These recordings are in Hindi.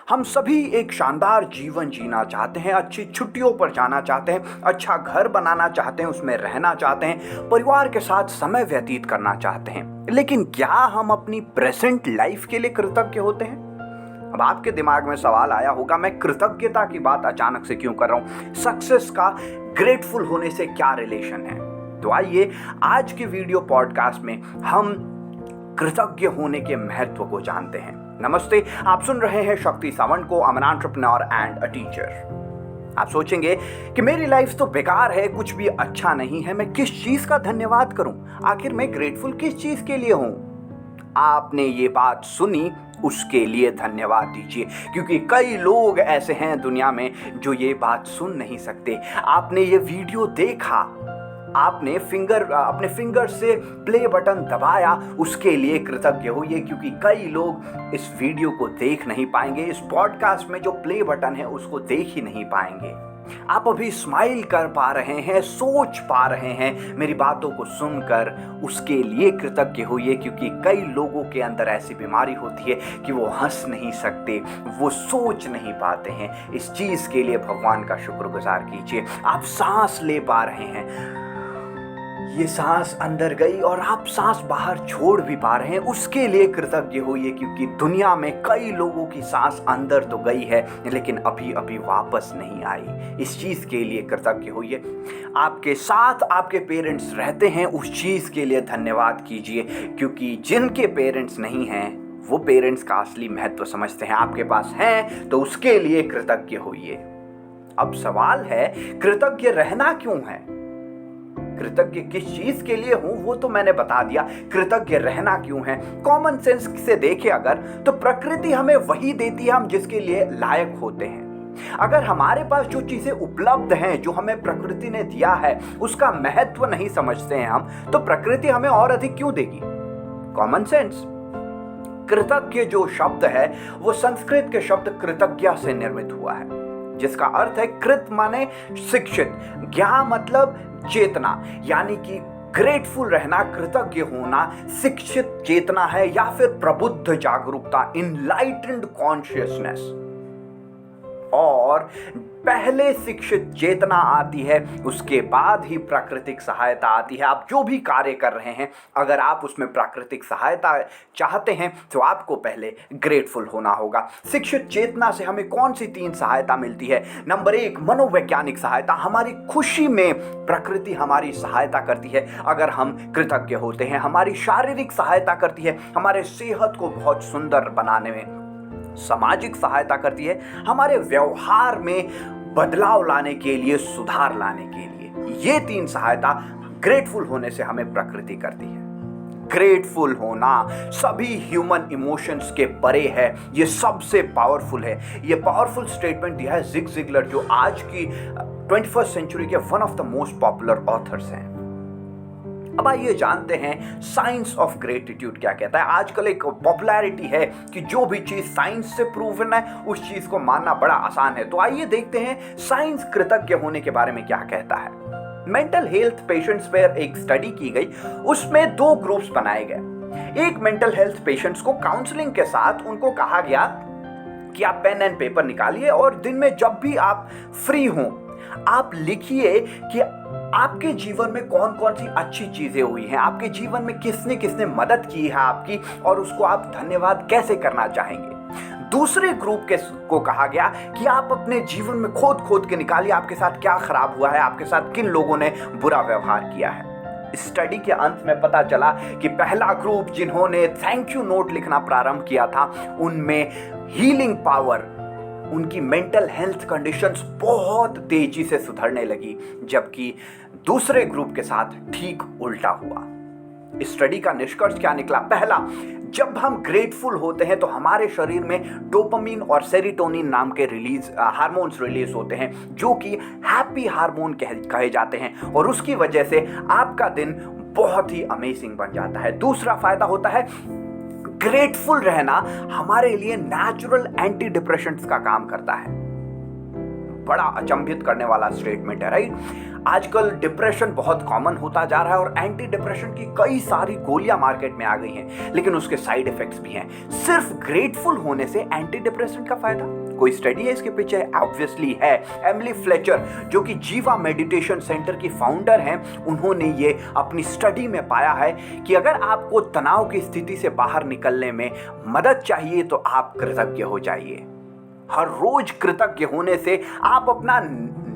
हम सभी एक शानदार जीवन जीना चाहते हैं, अच्छी छुट्टियों पर जाना चाहते हैं, अच्छा घर बनाना चाहते हैं, उसमें रहना चाहते हैं, परिवार के साथ समय व्यतीत करना चाहते हैं। लेकिन क्या हम अपनी प्रेजेंट लाइफ के लिए कृतज्ञ होते हैं? अब आपके दिमाग में सवाल आया होगा, मैं कृतज्ञता की बात अचानक से क्यों कर रहा हूं? सक्सेस का ग्रेटफुल होने से क्या रिलेशन है? तो आइए आज के वीडियो पॉडकास्ट में हम कृतज्ञ होने के महत्व को जानते हैं। नमस्ते, आप सुन रहे हैं शक्ति सावंत को, I'm an entrepreneur and a teacher। आप सोचेंगे कि मेरी लाइफ तो बेकार है, कुछ भी अच्छा नहीं है, मैं किस चीज का धन्यवाद करूं? आखिर मैं ग्रेटफुल किस चीज के लिए हूं? आपने ये बात सुनी, उसके लिए धन्यवाद दीजिए, क्योंकि कई लोग ऐसे हैं दुनिया में जो ये बात सुन नहीं सकते। आपने ये वीडियो देखा, आपने अपने फिंगर से प्ले बटन दबाया, उसके लिए कृतज्ञ होइए, क्योंकि कई लोग इस वीडियो को देख नहीं पाएंगे, इस पॉडकास्ट में जो प्ले बटन है उसको देख ही नहीं पाएंगे। आप अभी स्माइल कर पा रहे हैं, सोच पा रहे हैं मेरी बातों को सुनकर, उसके लिए कृतज्ञ होइए, क्योंकि कई लोगों के अंदर ऐसी बीमारी होती है कि वो हंस नहीं सकते, वो सोच नहीं पाते हैं। इस चीज के लिए भगवान का शुक्रगुजार कीजिए। आप सांस ले पा रहे हैं, ये सांस अंदर गई और आप सांस बाहर छोड़ भी पा रहे हैं, उसके लिए कृतज्ञ होइए, क्योंकि दुनिया में कई लोगों की सांस अंदर तो गई है लेकिन अभी अभी वापस नहीं आई। इस चीज के लिए कृतज्ञ होइए। आपके साथ आपके पेरेंट्स रहते हैं, उस चीज के लिए धन्यवाद कीजिए, क्योंकि जिनके पेरेंट्स नहीं हैं वो पेरेंट्स का असली महत्व समझते हैं। आपके पास हैं तो उसके लिए कृतज्ञ होइए। अब सवाल है, कृतज्ञ रहना क्यों है? कृतज्ञ किस चीज के लिए हूं वो तो मैंने बता दिया, कृतज्ञ रहना क्यों है? कॉमन सेंस से देखें अगर, तो प्रकृति हमें वही देती है हम जिसके लिए लायक होते हैं। अगर हमारे पास जो चीजें उपलब्ध हैं, जो हमें प्रकृति ने दिया है, उसका महत्व नहीं समझते हैं हम, तो प्रकृति हमें और अधिक क्यों देगी? Common sense. कृतज्ञ जो शब्द है वो संस्कृत के शब्द कृतज्ञ से निर्मित हुआ है, जिसका अर्थ है कृत माने शिक्षित, ज्ञा मतलब चेतना, यानी कि ग्रेटफुल रहना, कृतज्ञ होना शिक्षित चेतना है या फिर प्रबुद्ध जागरूकता, इनलाइटेंड कॉन्शियसनेस। और पहले शिक्षित चेतना आती है, उसके बाद ही प्राकृतिक सहायता आती है। आप जो भी कार्य कर रहे हैं, अगर आप उसमें प्राकृतिक सहायता चाहते हैं तो आपको पहले ग्रेटफुल होना होगा। शिक्षित चेतना से हमें कौन सी 3 सहायता मिलती है? नंबर 1, मनोवैज्ञानिक सहायता। हमारी खुशी में प्रकृति हमारी सहायता करती है अगर हम कृतज्ञ होते हैं। हमारी शारीरिक सहायता करती है, हमारे सेहत को बहुत सुंदर बनाने में। सामाजिक सहायता करती है, हमारे व्यवहार में बदलाव लाने के लिए, सुधार लाने के लिए। ये 3 सहायता ग्रेटफुल होने से हमें प्रकृति करती है। ग्रेटफुल होना सभी ह्यूमन इमोशंस के परे है, ये सबसे पावरफुल है। ये पावरफुल स्टेटमेंट दिया है जिग जिगलर, जो आज की 21st सेंचुरी के one of the most popular authors हैं। अब आइए जानते हैं साइंस ऑफ ग्रेटिट्यूड क्या कहता है। आजकल एक पॉपुलैरिटी है कि जो भी चीज साइंस से प्रूवन है उस चीज को मानना बड़ा आसान है। तो आइए देखते हैं साइंस कृतज्ञ होने के बारे में क्या कहता है। मेंटल हेल्थ पेशेंट्स पर एक स्टडी की गई, उसमें 2 ग्रुप्स बनाए गए। एक मेंटल हेल्थ पेशेंट्स को काउंसलिंग के साथ उनको कहा गया कि आप पेन एंड पेपर निकालिए और दिन में जब भी आप फ्री हों आप लिखिए कि आपके जीवन में कौन कौन सी अच्छी चीजें हुई हैं, आपके जीवन में किसने किसने मदद की है आपकी, और उसको आप धन्यवाद कैसे करना चाहेंगे। दूसरे ग्रुप को कहा गया कि आप अपने जीवन में खोद खोद के निकालिए आपके साथ क्या खराब हुआ है, आपके साथ किन लोगों ने बुरा व्यवहार किया है। स्टडी के अंत में पता चला कि पहला ग्रुप जिन्होंने थैंक यू नोट लिखना प्रारंभ किया था, उनमें हीलिंग पावर, उनकी मेंटल हेल्थ कंडीशंस बहुत तेजी से सुधरने लगी, जबकि दूसरे ग्रुप के साथ ठीक उल्टा हुआ। इस स्टडी का निष्कर्ष क्या निकला? पहला, जब हम ग्रेटफुल होते हैं तो हमारे शरीर में डोपामिन और सेरोटोनिन नाम के हार्मोन्स रिलीज होते हैं, जो कि हैप्पी हार्मोन कहे जाते हैं, और उसकी वजह से आपका दिन बहुत ही अमेजिंग बन जाता है। दूसरा फायदा होता है, ग्रेटफुल रहना हमारे लिए नेचुरल एंटी डिप्रेशेंट्स का काम करता है। बड़ा अचंभित करने वाला स्टेटमेंट है, राइट। आजकल डिप्रेशन बहुत कॉमन होता जा रहा है और एंटी डिप्रेशन की कई सारी गोलियां मार्केट में आ गई हैं, लेकिन उसके साइड इफेक्ट्स भी हैं। सिर्फ ग्रेटफुल होने से एंटी डिप्रेशन का फायदा? कोई स्टडी है इसके पीछे? ऑब्वियसली है। एमिली फ्लेचर, जो कि जीवा मेडिटेशन सेंटर की फाउंडर हैं, उन्होंने ये अपनी स्टडी में पाया है कि अगर आपको तनाव की स्थिति से बाहर निकलने में मदद चाहिए तो आप कृतज्ञ हो जाइए। हर रोज कृतज्ञ होने से आप अपना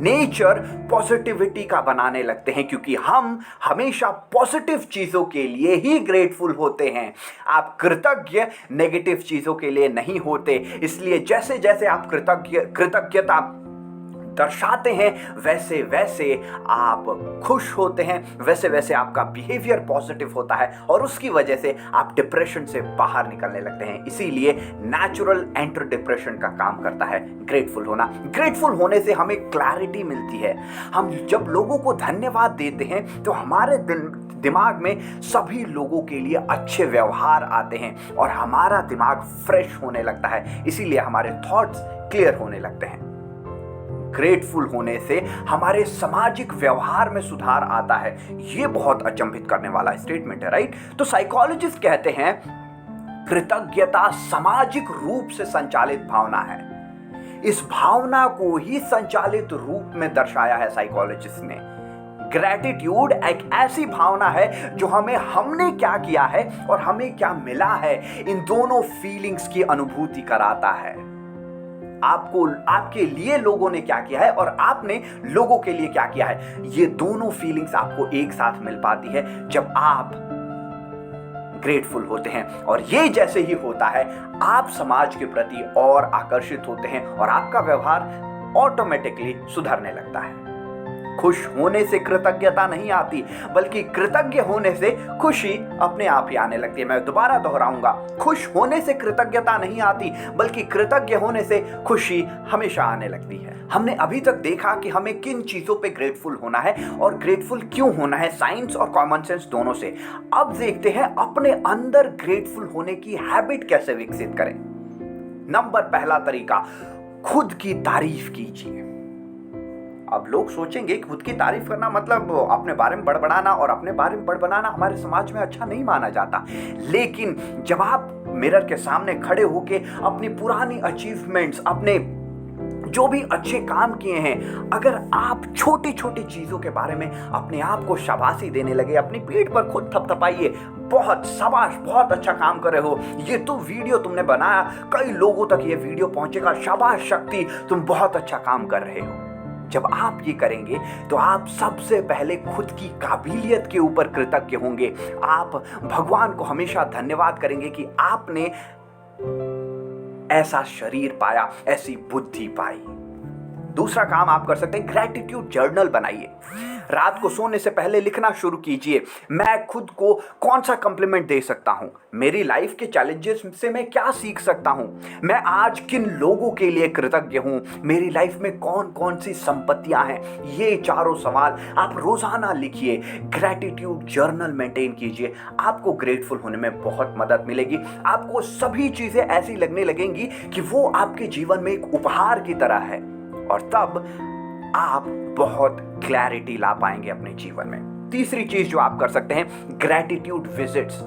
नेचर पॉजिटिविटी का बनाने लगते हैं, क्योंकि हम हमेशा पॉजिटिव चीजों के लिए ही ग्रेटफुल होते हैं। आप कृतज्ञ नेगेटिव चीजों के लिए नहीं होते। इसलिए जैसे जैसे आप कृतज्ञता दर्शाते हैं वैसे वैसे आप खुश होते हैं, वैसे वैसे आपका बिहेवियर पॉजिटिव होता है और उसकी वजह से आप डिप्रेशन से बाहर निकलने लगते हैं। इसीलिए नेचुरल एंटी डिप्रेशन का काम करता है ग्रेटफुल होना। ग्रेटफुल होने से हमें क्लैरिटी मिलती है। हम जब लोगों को धन्यवाद देते हैं तो हमारे दिमाग में सभी लोगों के लिए अच्छे व्यवहार आते हैं और हमारा दिमाग फ्रेश होने लगता है। इसीलिए हमारे थॉट्स क्लियर होने लगते हैं। ग्रेटफुल होने से हमारे सामाजिक व्यवहार में सुधार आता है। यह बहुत अचंभित करने वाला स्टेटमेंट है, राइट। तो साइकोलॉजिस्ट कहते हैं कृतज्ञता सामाजिक रूप से संचालित भावना है। इस भावना को ही संचालित रूप में दर्शाया है साइकोलॉजिस्ट ने। ग्रैटिट्यूड एक ऐसी भावना है जो हमने क्या किया है और हमें क्या मिला है, इन दोनों फीलिंग्स की अनुभूति कराता है। आपके लिए लोगों ने क्या किया है और आपने लोगों के लिए क्या किया है, ये दोनों फीलिंग्स आपको एक साथ मिल पाती है जब आप ग्रेटफुल होते हैं। और ये जैसे ही होता है आप समाज के प्रति और आकर्षित होते हैं और आपका व्यवहार ऑटोमेटिकली सुधरने लगता है। खुश होने से कृतज्ञता नहीं आती, बल्कि कृतज्ञ होने से खुशी अपने आप ही आने लगती है। मैं दोबारा दोहराऊंगा, खुश होने से कृतज्ञता नहीं आती, बल्कि कृतज्ञ होने से खुशी हमेशा आने लगती है। हमने अभी तक देखा कि हमें किन चीजों पे ग्रेटफुल होना है और ग्रेटफुल क्यों होना है, साइंस और कॉमन सेंस दोनों से। अब देखते हैं अपने अंदर ग्रेटफुल होने की हैबिट कैसे विकसित करें। नंबर पहला तरीका, खुद की तारीफ कीजिए। अब लोग सोचेंगे कि खुद की तारीफ करना मतलब अपने बारे में बड़बड़ाना, और अपने बारे में बड़बड़ाना हमारे समाज में अच्छा नहीं माना जाता। लेकिन जब आप मिरर के सामने खड़े होके अपनी पुरानी अचीवमेंट्स, अपने जो भी अच्छे काम किए हैं, अगर आप छोटी छोटी चीजों के बारे में अपने आप को शाबाशी देने लगे, अपनी पीठ पर खुद थपथपाइए, बहुत शाबाश, बहुत अच्छा काम कर रहे हो, ये तो वीडियो तुमने बनाया, कई लोगों तक ये वीडियो पहुंचेगा, शाबाश शक्ति, तुम बहुत अच्छा काम कर रहे हो। जब आप ये करेंगे तो आप सबसे पहले खुद की काबिलियत के ऊपर कृतज्ञ होंगे। आप भगवान को हमेशा धन्यवाद करेंगे कि आपने ऐसा शरीर पाया, ऐसी बुद्धि पाई। दूसरा काम आप कर सकते हैं, ग्रैटिट्यूड जर्नल बनाइए। रात को सोने से पहले लिखना शुरू कीजिए, मैं खुद को कौन सा कॉम्प्लीमेंट दे सकता हूं, मेरी लाइफ के चैलेंजेस से मैं क्या सीख सकता हूं, मैं आज किन लोगों के लिए कृतज्ञ हूं, मेरी लाइफ में कौन कौन सी संपत्तियां हैं। ये चारों सवाल आप रोजाना लिखिए, ग्रैटिट्यूड जर्नल मेंटेन कीजिए। आपको ग्रेटफुल होने में बहुत मदद मिलेगी। आपको सभी चीजें ऐसी लगने लगेंगी कि वो आपके जीवन में एक उपहार की तरह है, और तब आप बहुत क्लैरिटी ला पाएंगे अपने जीवन में। तीसरी चीज जो आप कर सकते हैं, ग्रैटिट्यूड विजिट्स।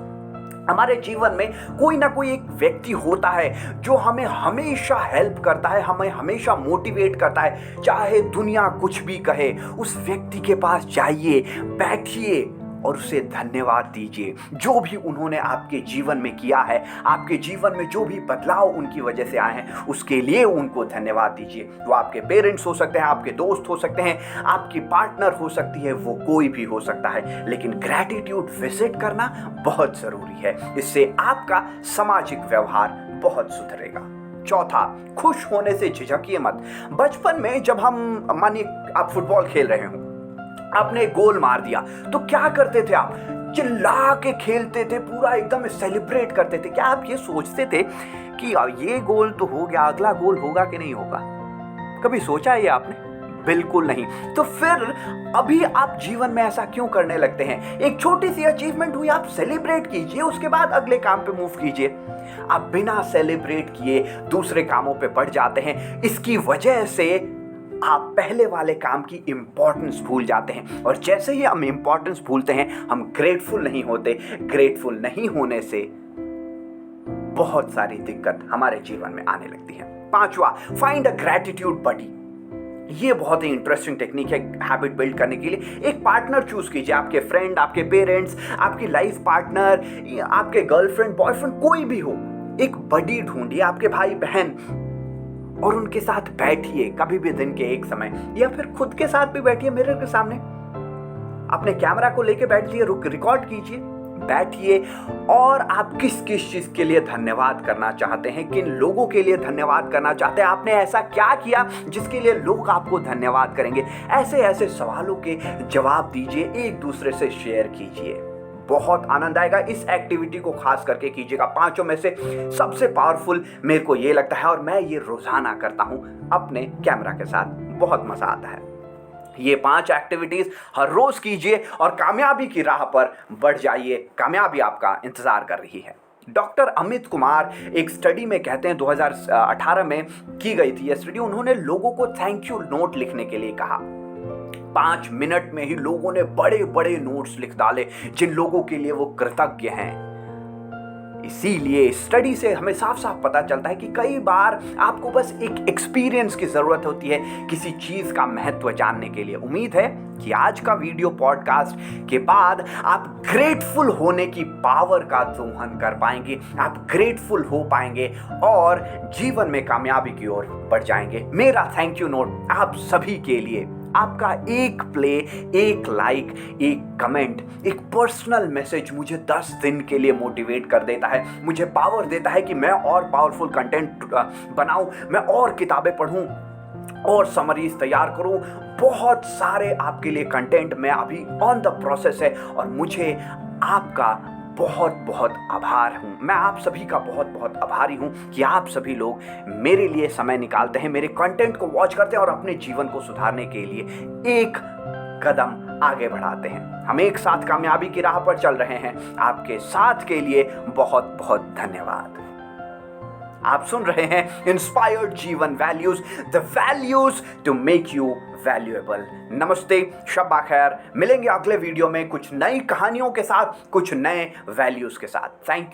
हमारे जीवन में कोई ना कोई एक व्यक्ति होता है जो हमें हमेशा हेल्प करता है, हमें हमेशा मोटिवेट करता है। चाहे दुनिया कुछ भी कहे, उस व्यक्ति के पास जाइए, बैठिए और उसे धन्यवाद दीजिए। जो भी उन्होंने आपके जीवन में किया है, आपके जीवन में जो भी बदलाव उनकी वजह से आए हैं, उसके लिए उनको धन्यवाद दीजिए। वो आपके पेरेंट्स हो सकते हैं, आपके दोस्त हो सकते हैं, आपकी पार्टनर हो सकती है, वो कोई भी हो सकता है। लेकिन ग्रैटिट्यूड विजिट करना बहुत जरूरी है। इससे आपका सामाजिक व्यवहार बहुत सुधरेगा। चौथा, खुश होने से झिझकिए मत। बचपन में जब हम, मानिए आप फुटबॉल खेल रहे हो, आपने गोल मार दिया, तो क्या करते थे आप? चिल्ला के खेलते थे, पूरा एकदम सेलिब्रेट करते थे। क्या आप ये सोचते थे कि ये गोल तो हो गया, अगला गोल होगा कि नहीं होगा? कभी सोचा ये आपने? बिल्कुल नहीं। तो फिर अभी आप जीवन में ऐसा क्यों करने लगते हैं? एक छोटी सी अचीवमेंट हुई, आप सेलिब्रेट कीजिए, उसके बाद अगले काम पे मूव कीजिए। आप बिना सेलिब्रेट किए दूसरे कामों पे बढ़ जाते हैं। इसकी वजह से आप पहले वाले काम की इंपॉर्टेंस भूल जाते हैं, और जैसे ही हम इंपॉर्टेंस भूलते हैं हम ग्रेटफुल नहीं होते। ग्रेटफुल नहीं होने से बहुत सारी दिक्कत हमारे जीवन में आने लगती है। पांचवा, फाइंड अ ग्रेटिट्यूड बडी। ये बहुत ही इंटरेस्टिंग टेक्निक है हैबिट बिल्ड करने के लिए। एक पार्टनर चूज कीजिए, आपके फ्रेंड, आपके पेरेंट्स, आपकी लाइफ पार्टनर, आपके गर्लफ्रेंड, बॉयफ्रेंड, कोई भी हो। एक बडी ढूंढिए, आपके भाई बहन, और उनके साथ बैठिए कभी भी दिन के एक समय, या फिर खुद के साथ भी बैठिए मिरर के सामने, अपने कैमरा को लेके बैठिए, रिकॉर्ड कीजिए, बैठिए, और आप किस किस चीज के लिए धन्यवाद करना चाहते हैं, किन लोगों के लिए धन्यवाद करना चाहते हैं, आपने ऐसा क्या किया जिसके लिए लोग आपको धन्यवाद करेंगे। ऐसे ऐसे सवालों के जवाब दीजिए, एक दूसरे से शेयर कीजिए, बहुत आनंद आएगा। इस एक्टिविटी को खास करके कीजिएगा। पांचों में से सबसे पावरफुल मेरे को ये लगता है, और मैं ये रोजाना करता हूं अपने कैमरा के साथ, बहुत मजा आता है। ये 5 एक्टिविटीज हर रोज कीजिए और कामयाबी की राह पर बढ़ जाइए। कामयाबी आपका इंतजार कर रही है। डॉक्टर अमित कुमार एक स्टडी में कहते हैं, 2018 में की गई थी यह स्टडी। उन्होंने लोगों को थैंक यू नोट लिखने के लिए कहा। 5 मिनट में ही लोगों ने बड़े बड़े नोट्स लिख डाले जिन लोगों के लिए वो कृतज्ञ हैं। इसीलिए स्टडी से हमें साफ साफ पता चलता है कि कई बार आपको बस एक एक्सपीरियंस की जरूरत होती है किसी चीज का महत्व जानने के लिए। उम्मीद है कि आज का वीडियो पॉडकास्ट के बाद आप ग्रेटफुल होने की पावर का दोहन कर पाएंगे, आप ग्रेटफुल हो पाएंगे और जीवन में कामयाबी की ओर बढ़ जाएंगे। मेरा थैंक यू नोट आप सभी के लिए, आपका एक प्ले, एक लाइक, एक कमेंट, एक पर्सनल मैसेज मुझे 10 दिन के लिए मोटिवेट कर देता है, मुझे पावर देता है कि मैं और पावरफुल कंटेंट बनाऊं, मैं और किताबें पढूं और समरीज तैयार करूं। बहुत सारे आपके लिए कंटेंट मैं अभी ऑन द प्रोसेस है, और मुझे आपका बहुत बहुत आभार हूं। मैं आप सभी का बहुत बहुत आभारी हूं कि आप सभी लोग मेरे लिए समय निकालते हैं, मेरे कंटेंट को वॉच करते हैं और अपने जीवन को सुधारने के लिए एक कदम आगे बढ़ाते हैं। हम एक साथ कामयाबी की राह पर चल रहे हैं। आपके साथ के लिए बहुत बहुत धन्यवाद। आप सुन रहे हैं इंस्पायर्ड जीवन values, the values to make you valuable. नमस्ते, शब्बा खैर। मिलेंगे अगले वीडियो में कुछ नई कहानियों के साथ, कुछ नए वैल्यूज के साथ। Thank you.